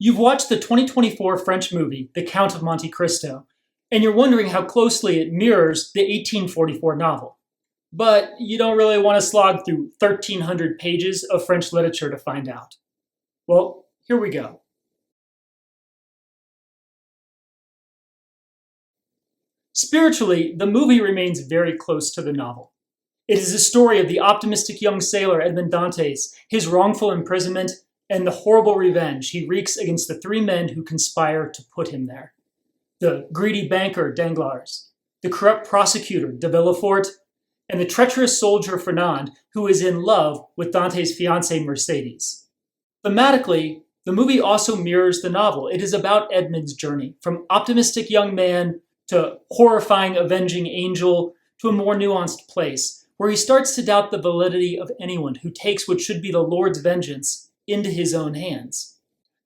You've watched the 2024 French movie, The Count of Monte Cristo, and you're wondering how closely it mirrors the 1844 novel. But you don't really want to slog through 1,300 pages of French literature to find out. Well, here we go. Spiritually, the movie remains very close to the novel. It is a story of the optimistic young sailor Edmond Dantes, his wrongful imprisonment, and the horrible revenge he wreaks against the three men who conspire to put him there. The greedy banker Danglars, the corrupt prosecutor de Villefort, and the treacherous soldier Fernand, who is in love with Dante's fiancée Mercedes. Thematically, the movie also mirrors the novel. It is about Edmond's journey, from optimistic young man to horrifying avenging angel to a more nuanced place, where he starts to doubt the validity of anyone who takes what should be the Lord's vengeance into his own hands.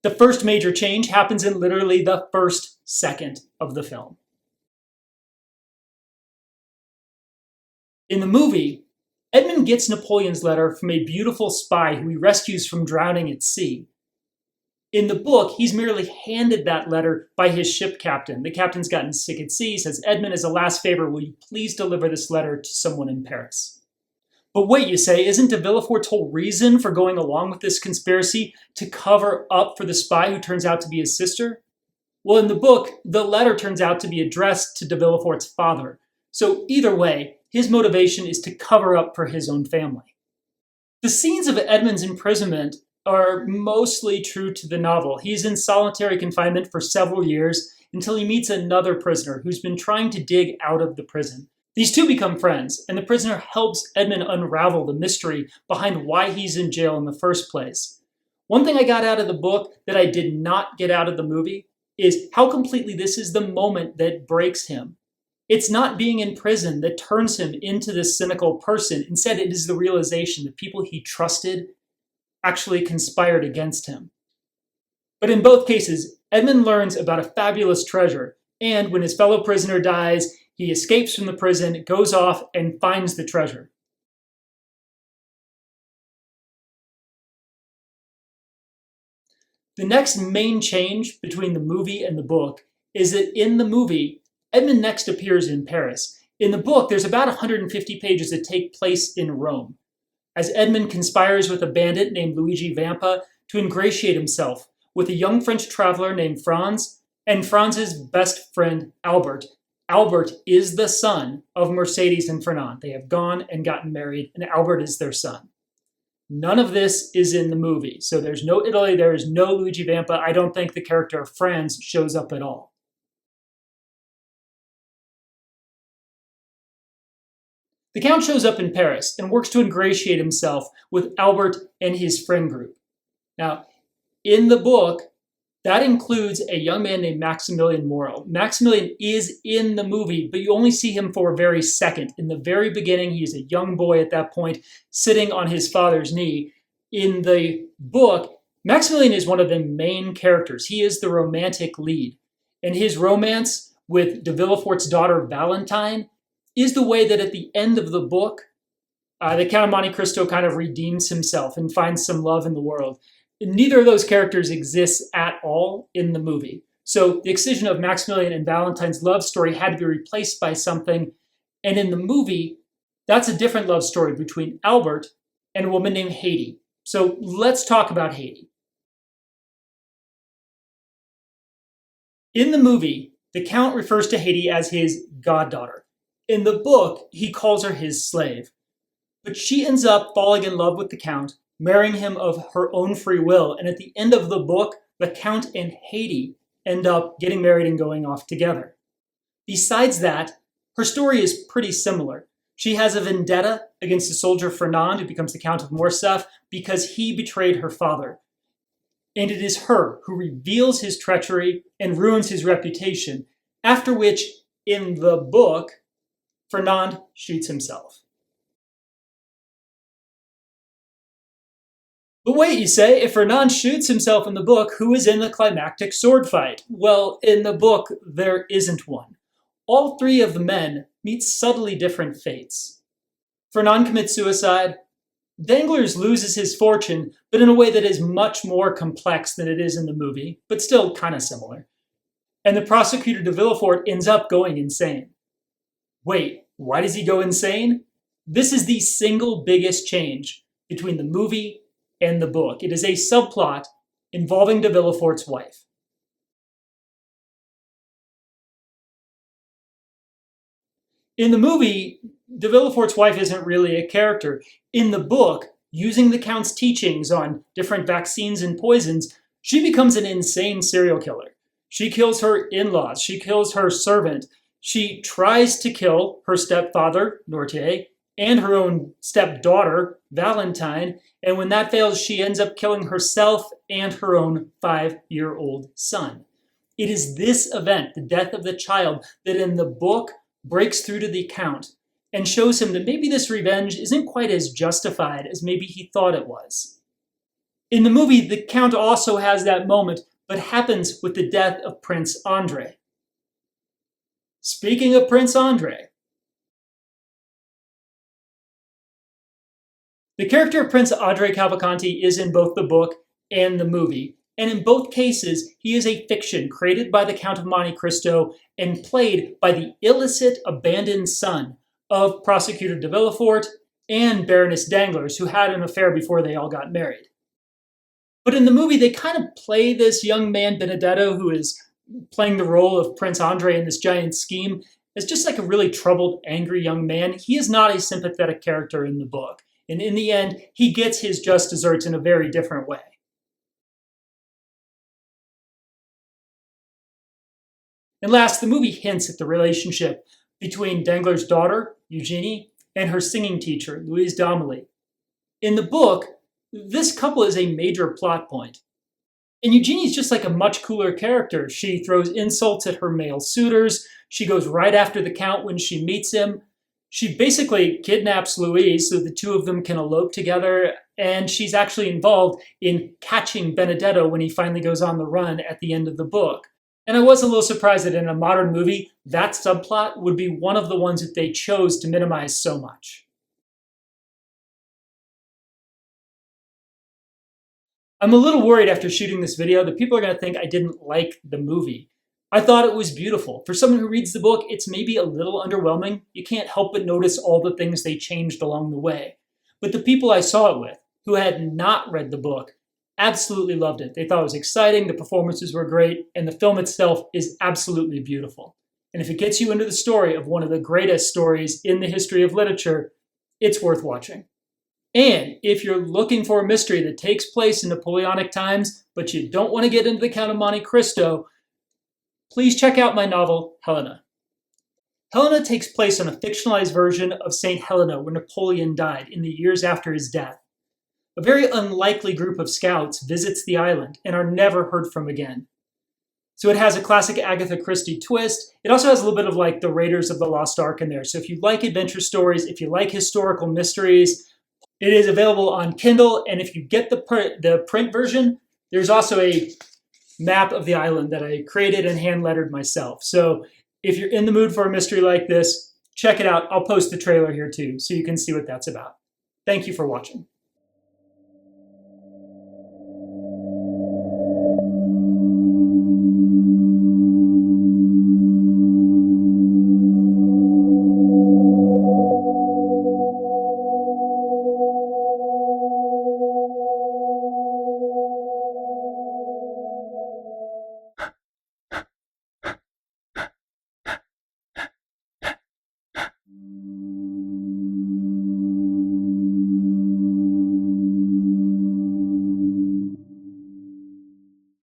The first major change happens in literally the first second of the film. In the movie, Edmond gets Napoleon's letter from a beautiful spy who he rescues from drowning at sea. In the book, he's merely handed that letter by his ship captain. The captain's gotten sick at sea, says, "Edmond, as a last favor, will you please deliver this letter to someone in Paris?" But wait, you say, isn't de Villefort's whole reason for going along with this conspiracy to cover up for the spy who turns out to be his sister? Well, in the book, the letter turns out to be addressed to de Villefort's father. So either way, his motivation is to cover up for his own family. The scenes of Edmond's imprisonment are mostly true to the novel. He's in solitary confinement for several years until he meets another prisoner who's been trying to dig out of the prison. These two become friends, and the prisoner helps Edmond unravel the mystery behind why he's in jail in the first place. One thing I got out of the book that I did not get out of the movie is how completely this is the moment that breaks him. It's not being in prison that turns him into this cynical person. Instead, it is the realization that people he trusted actually conspired against him. But in both cases, Edmond learns about a fabulous treasure, and when his fellow prisoner dies, he escapes from the prison, goes off, and finds the treasure. The next main change between the movie and the book is that in the movie, Edmond next appears in Paris. In the book, there's about 150 pages that take place in Rome, as Edmond conspires with a bandit named Luigi Vampa to ingratiate himself with a young French traveler named Franz and Franz's best friend, Albert. Albert is the son of Mercedes and Fernand. They have gone and gotten married, and Albert is their son. None of this is in the movie. So there's no Italy, there is no Luigi Vampa. I don't think the character of Franz shows up at all. The Count shows up in Paris and works to ingratiate himself with Albert and his friend group. Now, in the book, that includes a young man named Maximilian Morel. Maximilian is in the movie, but you only see him for a very second. In the very beginning, he's a young boy at that point, sitting on his father's knee. In the book, Maximilian is one of the main characters. He is the romantic lead. And his romance with de Villefort's daughter, Valentine, is the way that at the end of the book, the Count of Monte Cristo kind of redeems himself and finds some love in the world. Neither of those characters exists at all in the movie. So the excision of Maximilian and Valentine's love story had to be replaced by something. And in the movie, that's a different love story between Albert and a woman named Haydée. So let's talk about Haydée. In the movie, the Count refers to Haydée as his goddaughter. In the book, he calls her his slave. But she ends up falling in love with the Count, marrying him of her own free will. And at the end of the book, the Count and Haydée end up getting married and going off together. Besides that, her story is pretty similar. She has a vendetta against the soldier Fernand, who becomes the Count of Morcerf, because he betrayed her father. And it is her who reveals his treachery and ruins his reputation, after which, in the book, Fernand shoots himself. But wait, you say, if Fernand shoots himself in the book, who is in the climactic sword fight? Well, in the book, there isn't one. All three of the men meet subtly different fates. Fernand commits suicide, Danglars loses his fortune, but in a way that is much more complex than it is in the movie, but still kind of similar. And the prosecutor de Villefort ends up going insane. Wait, why does he go insane? This is the single biggest change between the movie and the book. It is a subplot involving de Villefort's wife. In the movie, de Villefort's wife isn't really a character. In the book, using the Count's teachings on different vaccines and poisons, she becomes an insane serial killer. She kills her in-laws, she kills her servant, she tries to kill her stepfather, Nortier, and her own stepdaughter, Valentine, and when that fails, she ends up killing herself and her own 5-year-old son. It is this event, the death of the child, that in the book breaks through to the Count and shows him that maybe this revenge isn't quite as justified as maybe he thought it was. In the movie, the Count also has that moment, but happens with the death of Prince André. Speaking of Prince André, the character of Prince André Cavalcanti is in both the book and the movie, and in both cases, he is a fiction created by the Count of Monte Cristo and played by the illicit, abandoned son of Prosecutor de Villefort and Baroness Danglars, who had an affair before they all got married. But in the movie, they kind of play this young man, Benedetto, who is playing the role of Prince André in this giant scheme, as just like a really troubled, angry young man. He is not a sympathetic character in the book. And in the end, he gets his just desserts in a very different way. And last, the movie hints at the relationship between Danglars' daughter, Eugenie, and her singing teacher, Louise d'Amélie. In the book, this couple is a major plot point. And Eugenie's just like a much cooler character. She throws insults at her male suitors. She goes right after the Count when she meets him. She basically kidnaps Louise so the two of them can elope together. And she's actually involved in catching Benedetto when he finally goes on the run at the end of the book. And I was a little surprised that in a modern movie, that subplot would be one of the ones that they chose to minimize so much. I'm a little worried after shooting this video that people are going to think I didn't like the movie. I thought it was beautiful. For someone who reads the book, it's maybe a little underwhelming. You can't help but notice all the things they changed along the way. But the people I saw it with, who had not read the book, absolutely loved it. They thought it was exciting, the performances were great, and the film itself is absolutely beautiful. And if it gets you into the story of one of the greatest stories in the history of literature, it's worth watching. And if you're looking for a mystery that takes place in Napoleonic times, but you don't want to get into the Count of Monte Cristo, please check out my novel, Helena. Helena takes place on a fictionalized version of St. Helena where Napoleon died in the years after his death. A very unlikely group of scouts visits the island and are never heard from again. So it has a classic Agatha Christie twist. It also has a little bit of like the Raiders of the Lost Ark in there. So if you like adventure stories, if you like historical mysteries, it is available on Kindle. And if you get the print version, there's also a map of the island that I created and hand lettered myself. So if you're in the mood for a mystery like this, check it out. I'll post the trailer here too, so you can see what that's about. Thank you for watching.